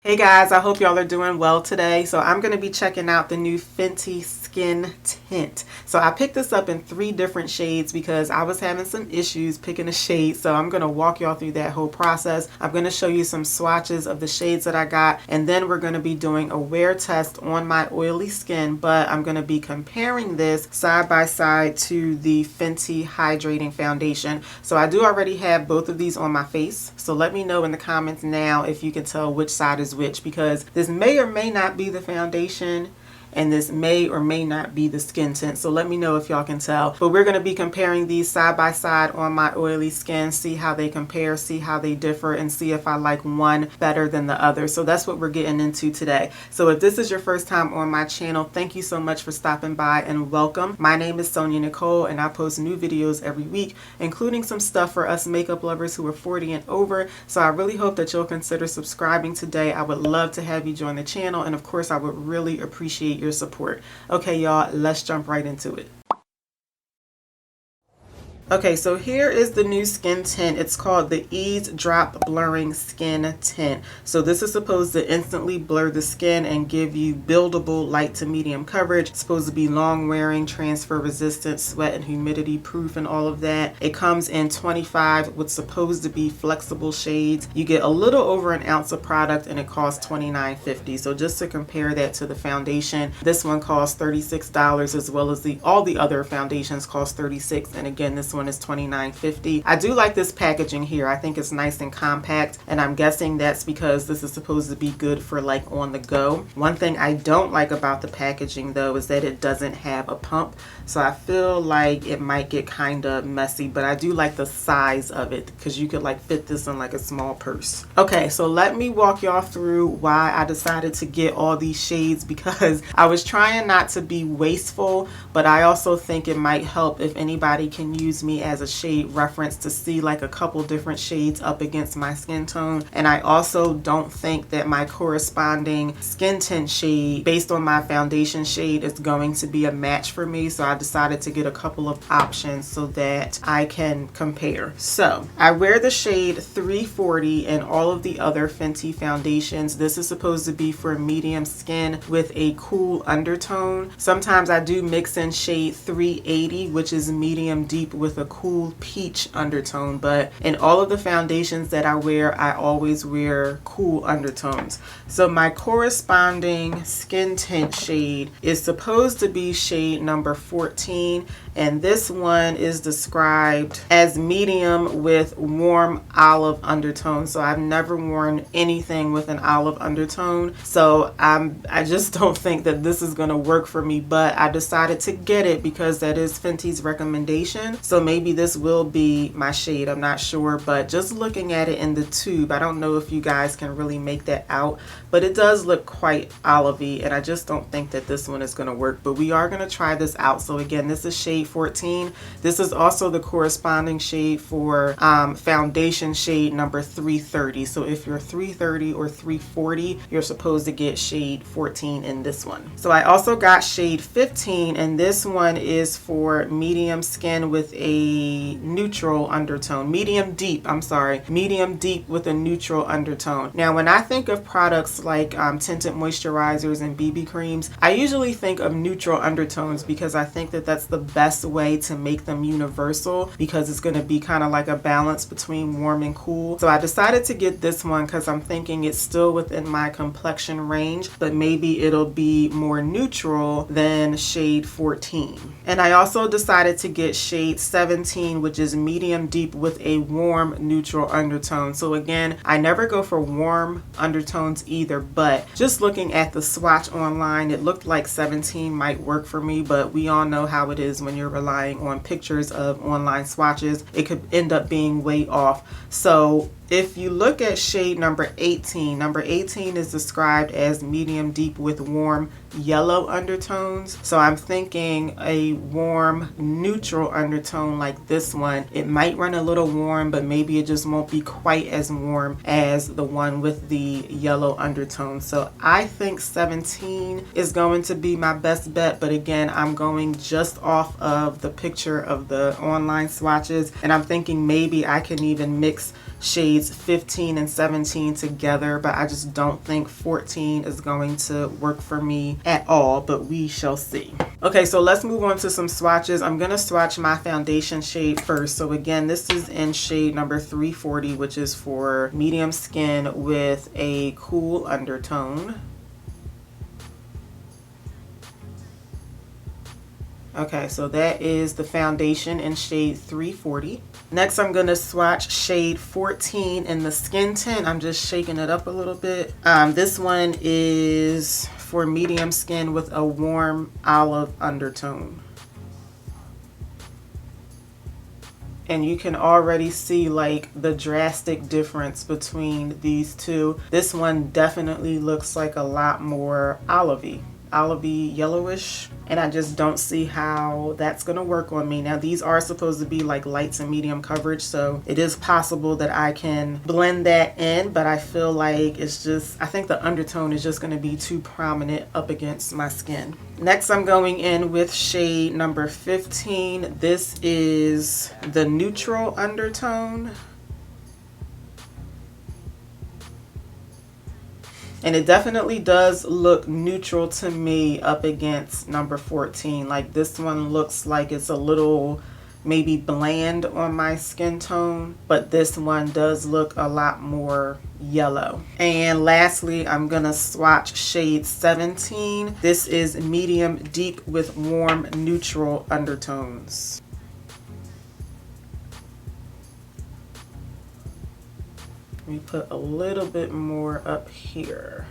Hey guys, I hope y'all are doing well today. So I'm going to be checking out the new Fenty Skin Tint. So I picked this up in 3 different shades because I was having some issues picking a shade. So I'm going to walk y'all through that whole process. I'm going to show you some swatches of the shades that I got, and then we're going to be doing a wear test on my oily skin, but I'm going to be comparing this side by side to the Fenty Hydrating foundation. So I do already have both of these on my face. So let me know in the comments now if you can tell which side is which, because this may or may not be the foundation and this may or may not be the skin tint. So let me know if y'all can tell. But we're going to be comparing these side by side on my oily skin, see how they compare, see how they differ, and see if I like one better than the other. So that's what we're getting into today. So if this is your first time on my channel, thank you so much for stopping by and welcome. My name is SonyaNicole, and I post new videos every week, including some stuff for us makeup lovers who are 40 and over. So I really hope that you'll consider subscribing today. I would love to have you join the channel, and of course I would really appreciate your support. Okay, y'all, let's jump right into it. Okay, so here is the new skin tint. It's called the Ease Drop Blurring Skin Tint. So this is supposed to instantly blur the skin and give you buildable light to medium coverage. It's supposed to be long wearing, transfer resistant, sweat and humidity proof and all of that. It comes in 25 what's supposed to be flexible shades. You get a little over an ounce of product and it costs $29.50. So just to compare that to the foundation, this one costs $36 as well as all the other foundations cost $36. And again, this one is $29.50. I do like this packaging here. I think it's nice and compact, and I'm guessing that's because this is supposed to be good for like on the go. One thing I don't like about the packaging though is that it doesn't have a pump, so I feel like it might get kind of messy, but I do like the size of it because you could like fit this in like a small purse. Okay, so let me walk y'all through why I decided to get all these shades, because I was trying not to be wasteful, but I also think it might help if anybody can use me as a shade reference to see like a couple different shades up against my skin tone. And I also don't think that my corresponding skin tint shade based on my foundation shade is going to be a match for me, so I decided to get a couple of options so that I can compare. So I wear the shade 340 in all of the other Fenty foundations. This is supposed to be for medium skin with a cool undertone. Sometimes I do mix in shade 380, which is medium deep with a cool peach undertone, but in all of the foundations that I wear, I always wear cool undertones. So my corresponding skin tint shade is supposed to be shade number 14, and this one is described as medium with warm olive undertone. So I've never worn anything with an olive undertone, so I just don't think that this is going to work for me, but I decided to get it because that is Fenty's recommendation. So maybe this will be my shade, I'm not sure, but just looking at it in the tube, I don't know if you guys can really make that out, but it does look quite olivey, and I just don't think that this one is going to work, but we are going to try this out. So again, this is shade 14. This is also the corresponding shade for foundation shade number 330. So if you're 330 or 340, you're supposed to get shade 14 in this one. So I also got shade 15, and this one is for medium skin with a neutral undertone, medium deep with a neutral undertone. Now when I think of products like tinted moisturizers and BB creams, I usually think of neutral undertones because I think that that's the best way to make them universal, because it's going to be kind of like a balance between warm and cool. So I decided to get this one because I'm thinking it's still within my complexion range, but maybe it'll be more neutral than shade 14. And I also decided to get shade 17, which is medium deep with a warm neutral undertone. So again, I never go for warm undertones either, but just looking at the swatch online, it looked like 17 might work for me, but we all know how it is when you're relying on pictures of online swatches. It could end up being way off. So if you look at shade number 18, number 18 is described as medium deep with warm yellow undertones. So I'm thinking a warm neutral undertone like this one. It might run a little warm, but maybe it just won't be quite as warm as the one with the yellow undertone. So I think 17 is going to be my best bet, but again, I'm going just off of the picture of the online swatches, and I'm thinking maybe I can even mix shades 15 and 17 together, but I just don't think 14 is going to work for me at all, but we shall see. Okay, so let's move on to some swatches. I'm going to swatch my foundation shade first. So again, this is in shade number 340, which is for medium skin with a cool undertone. Okay, so that is the foundation in shade 340. Next, I'm going to swatch shade 14 in the skin tint. I'm just shaking it up a little bit. This one is for medium skin with a warm olive undertone. And you can already see like the drastic difference between these two. This one definitely looks like a lot more olivey yellowish, and I just don't see how that's gonna work on me. Now these are supposed to be like light to medium coverage, so it is possible that I can blend that in, but I feel like it's just, I think the undertone is just gonna be too prominent up against my skin. Next, I'm going in with shade number 15. This is the neutral undertone. And it definitely does look neutral to me up against number 14. Like this one looks like it's a little maybe bland on my skin tone, but this one does look a lot more yellow. And lastly, I'm gonna swatch shade 17. This is medium deep with warm neutral undertones. Let me put a little bit more up here.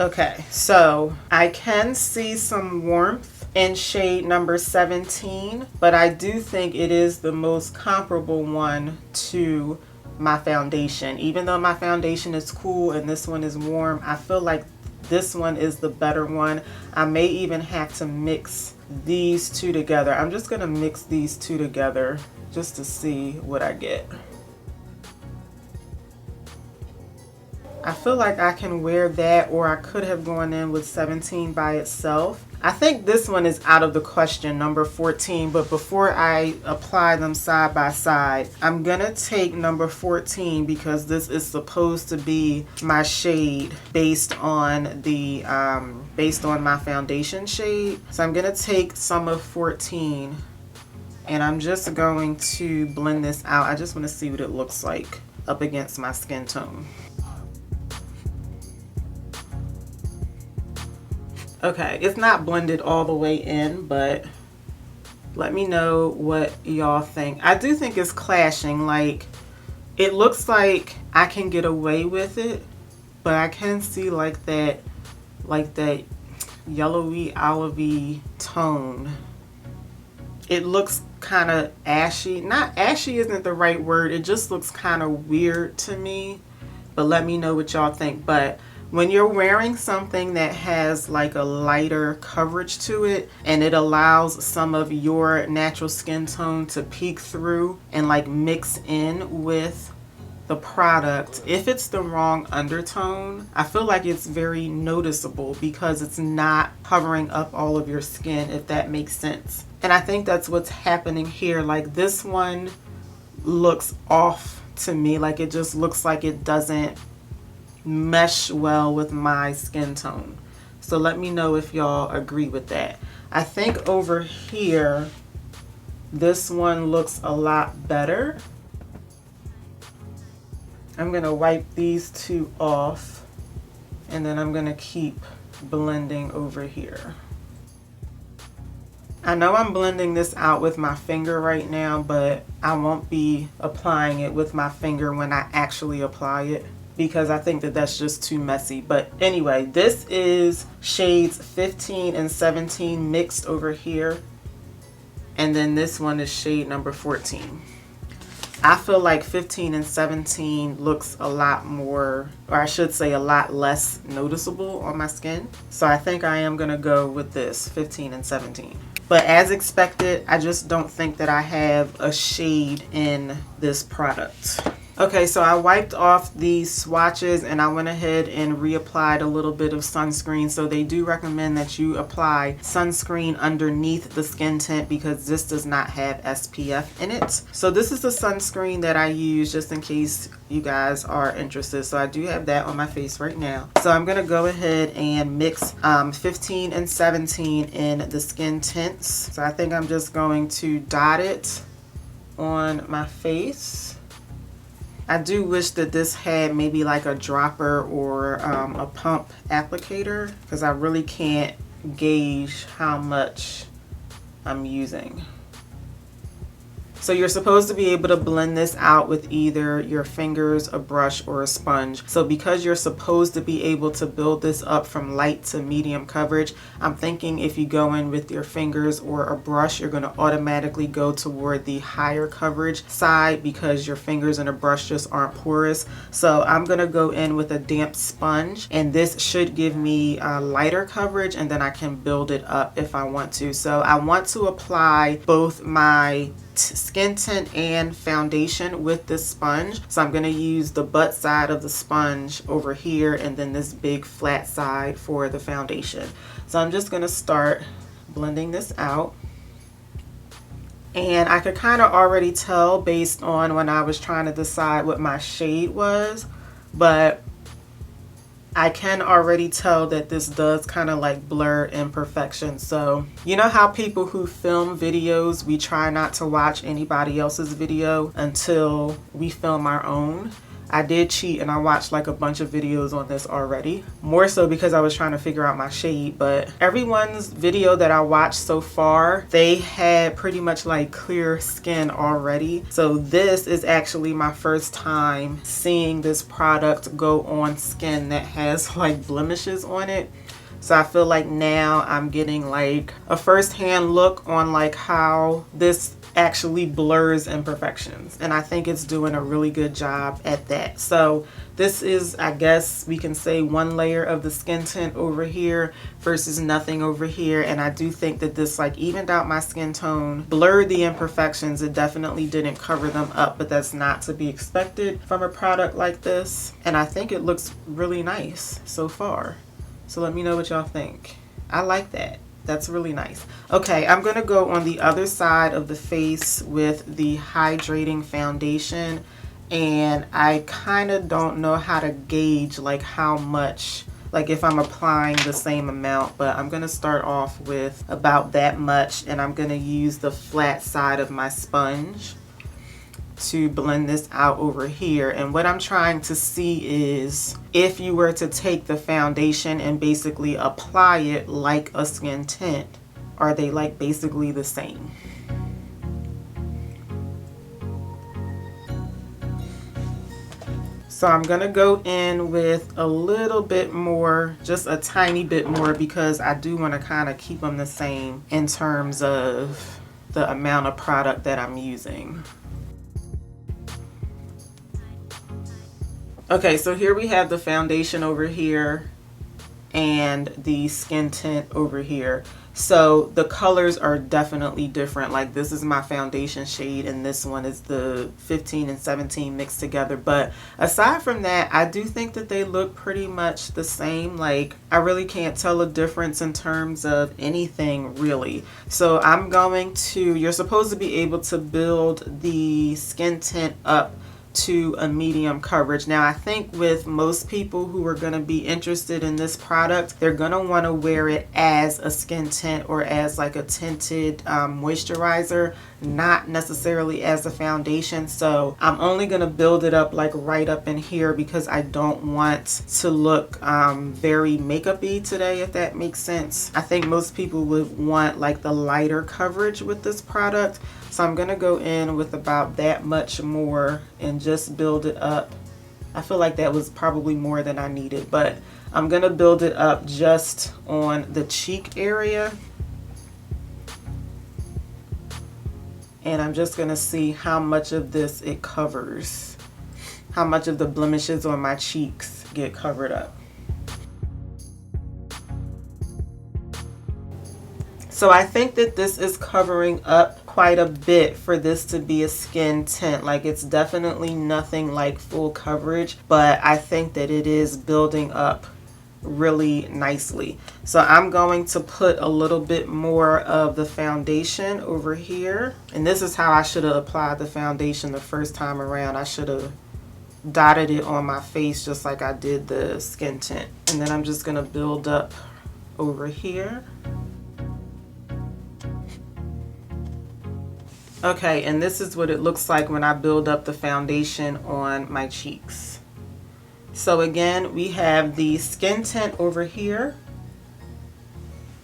Okay, so I can see some warmth in shade number 17, but I do think it is the most comparable one to my foundation. Even though my foundation is cool and this one is warm, I feel like this one is the better one. I may even have to mix these two together. I'm just gonna mix these two together just to see what I get. I feel like I can wear that, or I could have gone in with 17 by itself. I think this one is out of the question, number 14, but before I apply them side by side, I'm gonna take number 14 because this is supposed to be my shade based on the based on my foundation shade. So I'm gonna take some of 14 and I'm just going to blend this out. I just want to see what it looks like up against my skin tone. Okay, it's not blended all the way in, but let me know what y'all think. I do think it's clashing. Like, it looks like I can get away with it, but I can see like that yellowy, olivey tone. It looks kind of ashy. Not ashy isn't the right word. It just looks kind of weird to me, but let me know what y'all think. But when you're wearing something that has like a lighter coverage to it and it allows some of your natural skin tone to peek through and like mix in with the product, if it's the wrong undertone, I feel like it's very noticeable because it's not covering up all of your skin, if that makes sense. And I think that's what's happening here. Like, this one looks off to me. Like, it just looks like it doesn't mesh well with my skin tone. So let me know if y'all agree with that. I think over here this one looks a lot better. I'm gonna wipe these two off and then I'm gonna keep blending over here. I know I'm blending this out with my finger right now, but I won't be applying it with my finger when I actually apply it, because I think that that's just too messy. But anyway, this is shades 15 and 17 mixed over here. And then this one is shade number 14. I feel like 15 and 17 looks a lot more, or I should say a lot less noticeable on my skin. So I think I am gonna go with this 15 and 17. But as expected, I just don't think that I have a shade in this product. Okay, so I wiped off the swatches and I went ahead and reapplied a little bit of sunscreen. So they do recommend that you apply sunscreen underneath the skin tint because this does not have SPF in it. So this is the sunscreen that I use just in case you guys are interested. So I do have that on my face right now. So I'm going to go ahead and mix 15 and 17 in the skin tints. So I think I'm just going to dot it on my face. I do wish that this had maybe like a dropper or a pump applicator because I really can't gauge how much I'm using. So you're supposed to be able to blend this out with either your fingers, a brush, or a sponge. So because you're supposed to be able to build this up from light to medium coverage, I'm thinking if you go in with your fingers or a brush, you're going to automatically go toward the higher coverage side because your fingers and a brush just aren't porous. So I'm going to go in with a damp sponge, and this should give me lighter coverage, and then I can build it up if I want to. So I want to apply both my skin tint and foundation with this sponge. So I'm going to use the butt side of the sponge over here and then this big flat side for the foundation. So I'm just going to start blending this out. And I could kind of already tell based on when I was trying to decide what my shade was, but I can already tell that this does kind of like blur imperfections. So you know how people who film videos, we try not to watch anybody else's video until we film our own? I did cheat and I watched like a bunch of videos on this already. More so because I was trying to figure out my shade, but everyone's video that I watched so far, they had pretty much like clear skin already. So this is actually my first time seeing this product go on skin that has like blemishes on it. So I feel like now I'm getting like a first-hand look on like how this actually blurs imperfections, and I think it's doing a really good job at that. So this is, I guess we can say, one layer of the skin tint over here versus nothing over here, and I do think that this like evened out my skin tone, blurred the imperfections. It definitely didn't cover them up, but that's not to be expected from a product like this, and I think it looks really nice so far. So let me know what y'all think. I like that. That's really nice. Okay, I'm going to go on the other side of the face with the hydrating foundation. And I kind of don't know how to gauge like how much, like if I'm applying the same amount. But I'm going to start off with about that much. And I'm going to use the flat side of my sponge to blend this out over here. And what I'm trying to see is if you were to take the foundation and basically apply it like a skin tint, are they like basically the same? So I'm gonna go in with a little bit more, just a tiny bit more, because I do want to kind of keep them the same in terms of the amount of product that I'm using. Okay, so here we have the foundation over here and the skin tint over here. So the colors are definitely different. Like this is my foundation shade and this one is the 15 and 17 mixed together. But aside from that, I do think that they look pretty much the same. Like I really can't tell a difference in terms of anything really. So I'm going to, you're supposed to be able to build the skin tint up to a medium coverage. Now I think with most people who are going to be interested in this product, they're going to want to wear it as a skin tint or as like a tinted moisturizer, not necessarily as a foundation. So I'm only going to build it up like right up in here because I don't want to look very makeup-y today, if that makes sense. I think most people would want like the lighter coverage with this product. So I'm going to go in with about that much more and just build it up. I feel like that was probably more than I needed, but I'm going to build it up just on the cheek area. And I'm just going to see how much of this it covers, how much of the blemishes on my cheeks get covered up. So I think that this is covering up quite a bit for this to be a skin tint. Like, it's definitely nothing like full coverage, but I think that it is building up really nicely. So I'm going to put a little bit more of the foundation over here, and this is how I should have applied the foundation the first time around. I should have dotted it on my face just like I did the skin tint, and then I'm just gonna build up over here. Okay, and this is what it looks like when I build up the foundation on my cheeks. So again, we have the skin tint over here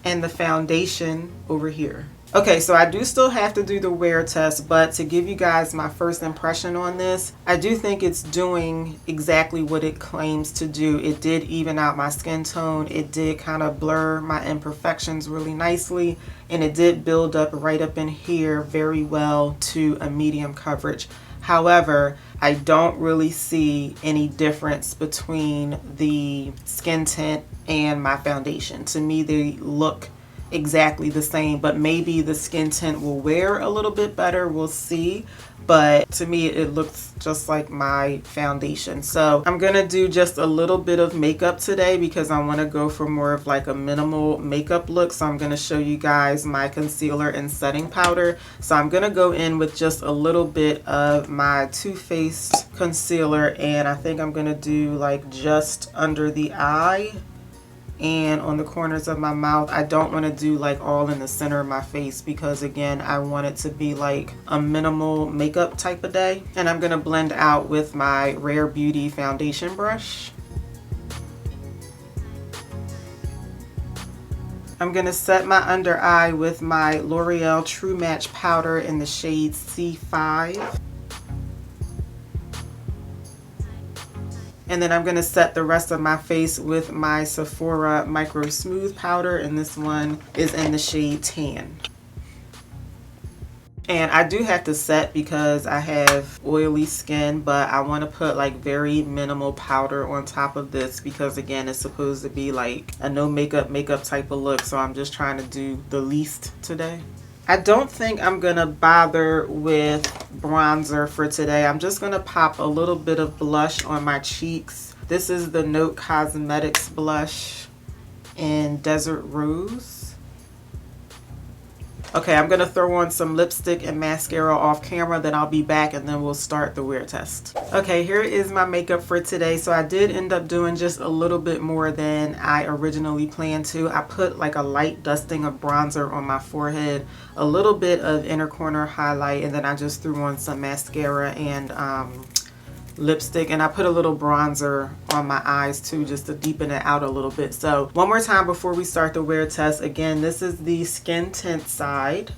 and the foundation over here. Okay, so I do still have to do the wear test, but to give you guys my first impression on this, I do think it's doing exactly what it claims to do. It did even out my skin tone. It did kind of blur my imperfections really nicely, and it did build up right up in here very well to a medium coverage. However, I don't really see any difference between the skin tint and my foundation. To me, they look exactly the same, but maybe the skin tint will wear a little bit better. We'll see. But to me, it looks just like my foundation. So I'm gonna do just a little bit of makeup today because I want to go for more of like a minimal makeup look. So I'm gonna show you guys my concealer and setting powder. So I'm gonna go in with just a little bit of my Too Faced concealer, and I think I'm gonna do like just under the eye and on the corners of my mouth. I don't want to do like all in the center of my face because again, I want it to be like a minimal makeup type of day. And I'm going to blend out with my Rare Beauty foundation brush. I'm going to set my under eye with my L'Oreal True Match powder in the shade C5. And then I'm going to set the rest of my face with my Sephora Microsmooth powder, and this one is in the shade Tan. And I do have to set because I have oily skin, but I want to put like very minimal powder on top of this because again, it's supposed to be like a no makeup type of look. So I'm just trying to do the least today. I don't think I'm gonna bother with bronzer for today. I'm just gonna pop a little bit of blush on my cheeks. This is the Note Cosmetics blush in Desert Rose. Okay, I'm gonna throw on some lipstick and mascara off camera, then I'll be back and then we'll start the wear test. Okay, here is my makeup for today. So I did end up doing just a little bit more than I originally planned to. I put like a light dusting of bronzer on my forehead, a little bit of inner corner highlight, and then I just threw on some mascara and lipstick, and I put a little bronzer on my eyes too just to deepen it out a little bit. So one more time before we start the wear test, again, this is the skin tint side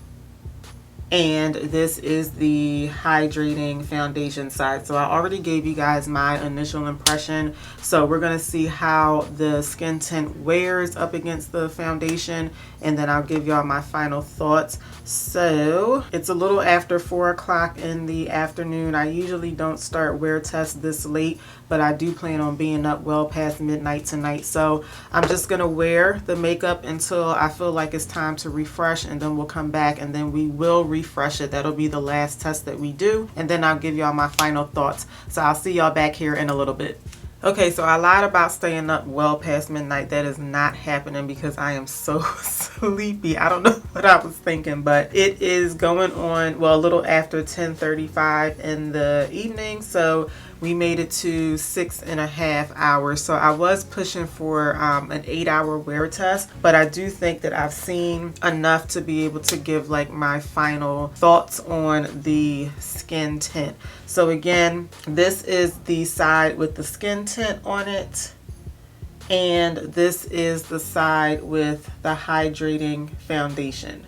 and this is the hydrating foundation side. So I already gave you guys my initial impression, so we're going to see how the skin tint wears up against the foundation, and then I'll give y'all my final thoughts. So it's a little after 4 o'clock in the afternoon. I usually don't start wear tests this late, but I do plan on being up well past midnight tonight. So I'm just gonna wear the makeup until I feel like it's time to refresh, and then we'll come back and then we will refresh it. That'll be the last test that we do, and then I'll give y'all my final thoughts. So I'll see y'all back here in a little bit. Okay, so I lied about staying up well past midnight. That is not happening because I am so sleepy. I don't know what I was thinking, but it is going on, well, a little after 10:35 in the evening. So we made it to 6.5 hours. So I was pushing for an 8-hour wear test, but I do think that I've seen enough to be able to give like my final thoughts on the skin tint. So again, this is the side with the skin tint on it, and this is the side with the hydrating foundation.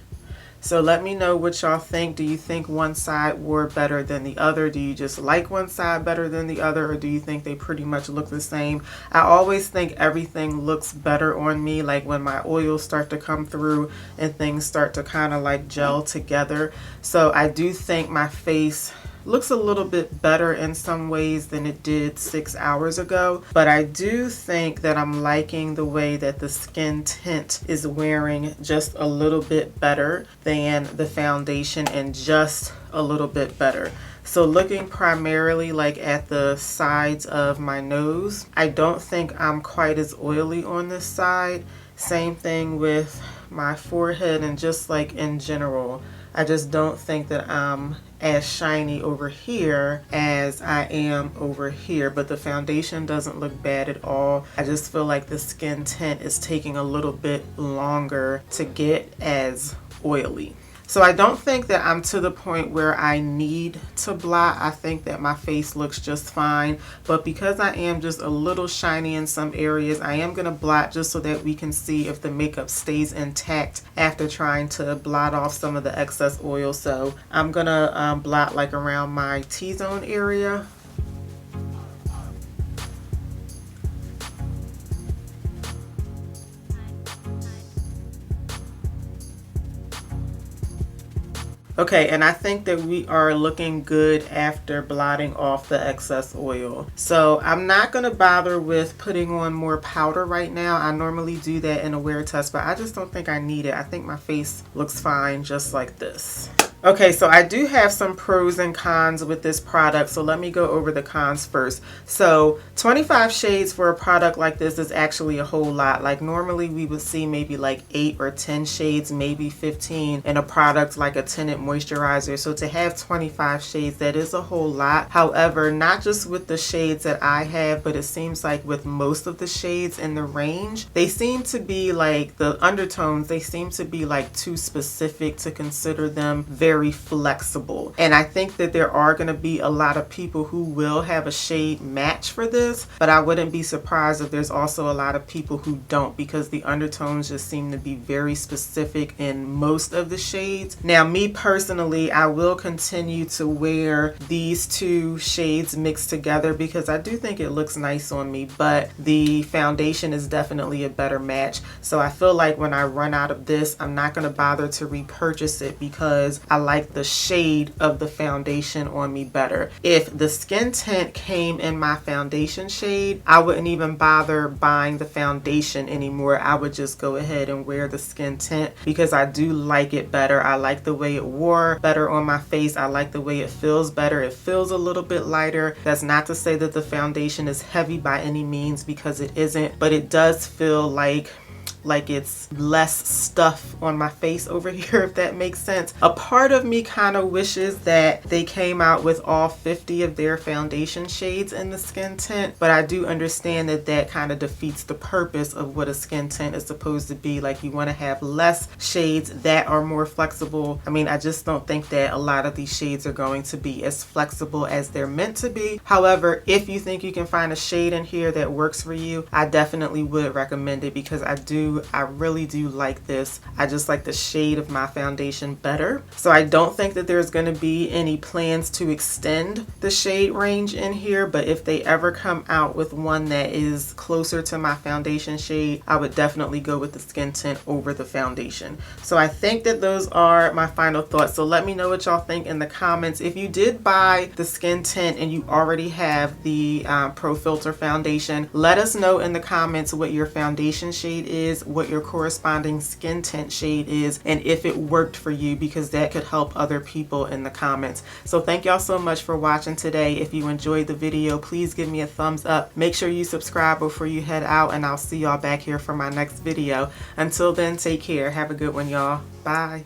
So let me know what y'all think. Do you think one side wore better than the other? Do you just like one side better than the other, or do you think they pretty much look the same? I always think everything looks better on me, like when my oils start to come through and things start to kind of like gel together. So I do think my face looks a little bit better in some ways than it did 6 hours ago, but I do think that I'm liking the way that the skin tint is wearing just a little bit better than the foundation, and just a little bit better. So looking primarily like at the sides of my nose, I don't think I'm quite as oily on this side. Same thing with my forehead, and just like in general, I just don't think that I'm as shiny over here as I am over here, but the foundation doesn't look bad at all. I just feel like the skin tint is taking a little bit longer to get as oily. So I don't think that I'm to the point where I need to blot. I think that my face looks just fine, but because I am just a little shiny in some areas, I am going to blot just so that we can see if the makeup stays intact after trying to blot off some of the excess oil. So I'm going to blot like around my T-zone area. Okay, and I think that we are looking good after blotting off the excess oil. So I'm not going to bother with putting on more powder right now. I normally do that in a wear test, but I just don't think I need it. I think my face looks fine just like this. Okay, so I do have some pros and cons with this product, so let me go over the cons first. So 25 shades for a product like this is actually a whole lot. Like normally we would see maybe like 8 or 10 shades, maybe 15 in a product like a tinted moisturizer. So to have 25 shades, that is a whole lot. However, not just with the shades that I have, but it seems like with most of the shades in the range, they seem to be like the undertones, they seem to be like too specific to consider them very flexible. And I think that there are going to be a lot of people who will have a shade match for this, but I wouldn't be surprised if there's also a lot of people who don't, because the undertones just seem to be very specific in most of the shades. Now, me personally, I will continue to wear these two shades mixed together because I do think it looks nice on me, but the foundation is definitely a better match. So I feel like when I run out of this, I'm not going to bother to repurchase it because I like the shade of the foundation on me better. If the skin tint came in my foundation shade, I wouldn't even bother buying the foundation anymore. I would just go ahead and wear the skin tint because I do like it better. I like the way it wore better on my face. I like the way it feels better. It feels a little bit lighter. That's not to say that the foundation is heavy by any means, because it isn't, but it does feel like it's less stuff on my face over here, if that makes sense. A part of me kind of wishes that they came out with all 50 of their foundation shades in the skin tint, but I do understand that that kind of defeats the purpose of what a skin tint is supposed to be. Like, you want to have less shades that are more flexible. I mean, I just don't think that a lot of these shades are going to be as flexible as they're meant to be. However, if you think you can find a shade in here that works for you, I definitely would recommend it, because I really do like this. I just like the shade of my foundation better. So I don't think that there's going to be any plans to extend the shade range in here, but if they ever come out with one that is closer to my foundation shade, I would definitely go with the skin tint over the foundation. So I think that those are my final thoughts. So let me know what y'all think in the comments. If you did buy the skin tint and you already have the Pro Filter foundation, let us know in the comments what your foundation shade is, what your corresponding skin tint shade is, and if it worked for you, because that could help other people in the comments. So thank y'all so much for watching today. If you enjoyed the video, please give me a thumbs up. Make sure you subscribe before you head out, and I'll see y'all back here for my next video. Until then, take care. Have a good one, y'all. Bye.